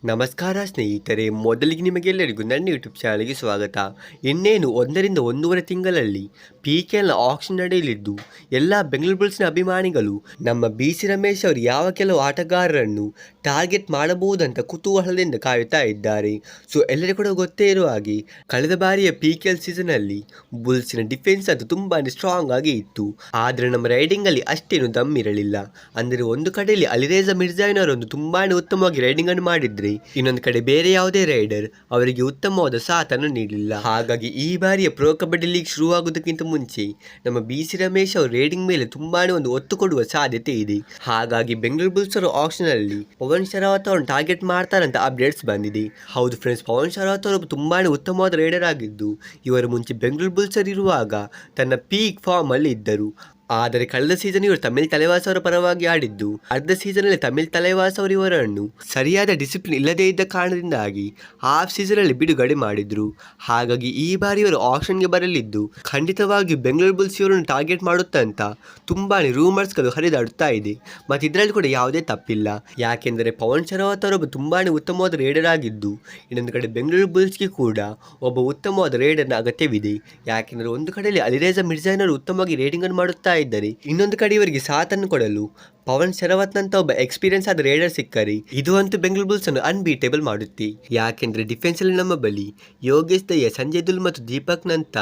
ನಮಸ್ಕಾರ ಸ್ನೇಹಿತರೆ, ಮೊದಲಿಗೆ ನಿಮಗೆಲ್ಲರಿಗೂ ನನ್ನ ಯೂಟ್ಯೂಬ್ ಚಾನಲ್ಗೆ ಸ್ವಾಗತ. ಇನ್ನೇನು 1 ರಿಂದ 1.5 ತಿಂಗಳಲ್ಲಿ PKL ಆಕ್ಷನ್ ನಡೆಯಲಿದ್ದು ಎಲ್ಲ ಬೆಂಗಳೂರು ಬುಲ್ಸ್ನ ಅಭಿಮಾನಿಗಳು ನಮ್ಮ BC ರಮೇಶ್ ಅವರು ಯಾವ ಕೆಲವು ಆಟಗಾರರನ್ನು ಟಾರ್ಗೆಟ್ ಮಾಡಬಹುದಂತ ಕುತೂಹಲದಿಂದ ಕಾಯುತ್ತಾ ಇದ್ದಾರೆ. ಸೊ ಎಲ್ಲರಿಗೂ ಕೂಡ ಗೊತ್ತೇ ಇರುವ ಹಾಗೆ ಕಳೆದ ಬಾರಿಯ PKL ಸೀಸನಲ್ಲಿ ಬುಲ್ಸಿನ ಡಿಫೆನ್ಸ್ ಅಂತೂ ತುಂಬಾ ಸ್ಟ್ರಾಂಗ್ ಆಗಿ ಇತ್ತು. ಆದರೆ ನಮ್ಮ ರೈಡಿಂಗಲ್ಲಿ ಅಷ್ಟೇನು ದಮ್ ಇರಲಿಲ್ಲ. ಅಂದರೆ ಒಂದು ಕಡೆಯಲ್ಲಿ ಅಲಿರೇಜಾ ಮಿರ್ಜಾಯಿನವರೊಂದು ತುಂಬಾ ಉತ್ತಮವಾಗಿ ರೈಡಿಂಗ್ ಅನ್ನು ಮಾಡಿದ್ರೆ, ಇನ್ನೊಂದು ಕಡೆ ಬೇರೆ ಯಾವುದೇ ರೈಡರ್ ಅವರಿಗೆ ಉತ್ತಮವಾದ ಸಾಥನ್ನು ನೀಡಲಿಲ್ಲ. ಹಾಗಾಗಿ ಈ ಬಾರಿಯ ಪ್ರೊ ಕಬಡ್ಡಿ ಲೀಗ್ ಶುರುವಾಗುವುದಕ್ಕಿಂತ ಮುಂಚೆ ನಮ್ಮ BC ರಮೇಶ್ ಅವರು ರೈಡಿಂಗ್ ಮೇಲೆ ತುಂಬಾನೇ ಒಂದು ಒತ್ತು ಕೊಡುವ ಸಾಧ್ಯತೆ ಇದೆ. ಹಾಗಾಗಿ ಬೆಂಗಳೂರು ಬುಲ್ಸ್ ಅವರು ಆಕ್ಷನ್ ಅಲ್ಲಿ ಪವನ್ ಶರಾವತ್ ಅವರನ್ನು ಟಾರ್ಗೆಟ್ ಮಾಡ್ತಾರಂತ ಅಪ್ಡೇಟ್ಸ್ ಬಂದಿದೆ. ಹೌದು ಫ್ರೆಂಡ್ಸ್, ಪವನ್ ಶರಾವತ್ ಅವರು ತುಂಬಾನೇ ಉತ್ತಮವಾದ ರೈಡರ್ ಆಗಿದ್ದು ಇವರು ಮುಂಚೆ ಬೆಂಗಳೂರು ಬುಲ್ಸ್ ಇರುವಾಗ ತನ್ನ ಪೀಕ್ ಫಾರ್ಮ್ ಅಲ್ಲಿ ಇದ್ದರು. ಆದರೆ ಕಳೆದ ಸೀಸನ್ ಇವರು ತಮಿಳ್ ತಲೆವಾಸ್ ಅವರ ಪರವಾಗಿ ಆಡಿದ್ದು, ಅರ್ಧ ಸೀಸನ್ನಲ್ಲಿ ತಮಿಳ್ ತಲೆವಾಸ್ ಅವರು ಇವರನ್ನು ಸರಿಯಾದ ಡಿಸಿಪ್ಲಿನ್ ಇಲ್ಲದೇ ಇದ್ದ ಕಾರಣದಿಂದಾಗಿ ಹಾಫ್ ಸೀಸನ್ನಲ್ಲಿ ಬಿಡುಗಡೆ ಮಾಡಿದ್ರು. ಹಾಗಾಗಿ ಈ ಬಾರಿ ಇವರು ಆಕ್ಷನ್ಗೆ ಬರಲಿದ್ದು ಖಂಡಿತವಾಗಿ ಬೆಂಗಳೂರು ಬುಲ್ಸ್ ಇವರನ್ನು ಟಾರ್ಗೆಟ್ ಮಾಡುತ್ತಂತ ತುಂಬಾನೇ ರೂಮರ್ಸ್ಗಳು ಹರಿದಾಡುತ್ತಾ ಇದೆ. ಮತ್ತು ಇದರಲ್ಲಿ ಕೂಡ ಯಾವುದೇ ತಪ್ಪಿಲ್ಲ, ಯಾಕೆಂದರೆ ಪವನ್ ಶರಾವತ್ ಅವರೊಬ್ಬ ತುಂಬಾನೇ ಉತ್ತಮವಾದ ರೈಡರ್ ಆಗಿದ್ದು, ಇನ್ನೊಂದು ಕಡೆ ಬೆಂಗಳೂರು ಬುಲ್ಸ್ಗೆ ಕೂಡ ಒಬ್ಬ ಉತ್ತಮವಾದ ರೈಡರ್ನ ಅಗತ್ಯವಿದೆ. ಯಾಕೆಂದರೆ ಒಂದು ಕಡೆಯಲ್ಲಿ ಅಲಿರೇಜಾ ಮಿರ್ಜಾಯಿನವರು ಉತ್ತಮವಾಗಿ ರೈಡಿಂಗ್ ಅನ್ನು ಮಾಡುತ್ತಾ ಇದ್ದಾರೆ, ಇನ್ನೊಂದು ಕಡೆ ಇವರಿಗೆ ಸಾಥನ್ನು ಕೊಡಲು ಪವನ್ ಶರಾವತ್ ನಂತ ಒಬ್ಬ ಎಕ್ಸ್ಪೀರಿಯನ್ಸ್ ಆದ ರೈಡರ್ ಸಿಕ್ಕರಿ ಇದು ಅಂತೂ ಬೆಂಗಳೂರು ಬುಲ್ಸ್ ಅನ್ನು ಅನ್ಬೀಟೇಬಲ್ ಮಾಡುತ್ತೆ. ಯಾಕೆಂದ್ರೆ ಡಿಫೆನ್ಸ್ ಅಲ್ಲಿ ನಮ್ಮ ಬಳಿ ಯೋಗೇಶ್ ದಯ್ಯ, ಸಂಜಯ್ ದುಲ್ ಮತ್ತು ದೀಪಕ್ ನಂತ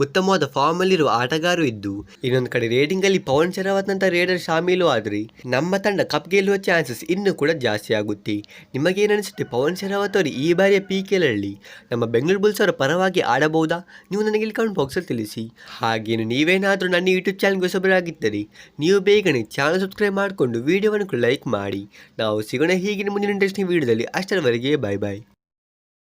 ಉತ್ತಮವಾದ ಫಾರ್ಮ್ ಅಲ್ಲಿರುವ ಆಟಗಾರರು ಇದ್ದು, ಇನ್ನೊಂದು ಕಡೆ ರೈಡಿಂಗ್ ಅಲ್ಲಿ ಪವನ್ ಶರಾವತ್ ನಂತ ರೈಡರ್ ಶಾಮೀಲು ಆದ್ರೆ ನಮ್ಮ ತಂಡ ಕಪ್ ಗೆಲ್ಲುವ ಚಾನ್ಸಸ್ ಇನ್ನೂ ಕೂಡ ಜಾಸ್ತಿ ಆಗುತ್ತೆ. ನಿಮಗೇನನ್ಸುತ್ತೆ, ಪವನ್ ಶರಾವತ್ ಅವರು ಈ ಬಾರಿಯ PKL ಅಲ್ಲಿ ನಮ್ಮ ಬೆಂಗಳೂರು ಬುಲ್ಸ್ ಅವರ ಪರವಾಗಿ ಆಡಬಹುದಾ? ನೀವು ನನಗೆ ಇಲ್ಲಿ ಕಮೆಂಟ್ ಬಾಕ್ಸ್ ಅಲ್ಲಿ ತಿಳಿಸಿ. ಹಾಗೇನು ನೀವೇನಾದರೂ ನನ್ನ ಯೂಟ್ಯೂಬ್ ಚಾನಲ್ಗೆ ಹೊಸಬರಾಗಿದ್ದರೆ ನೀವು ಬೇಗನೆ ಚಾನಲ್ ಸಬ್ಸ್ಕ್ರೈಬ್ ಮಾಡಿಕೊಂಡು ವಿಡಿಯೋವನ್ನು ಲೈಕ್ ಮಾಡಿ. ನಾವು ಸಿಗೋಣ ಹೀಗಿನ ಮುಂದಿನ ಇಂಟ್ರೆಸ್ಟಿಂಗ್ ವಿಡಿಯೋದಲ್ಲಿ. ಅಷ್ಟರವರೆಗೆ ಬಾಯ್ ಬಾಯ್.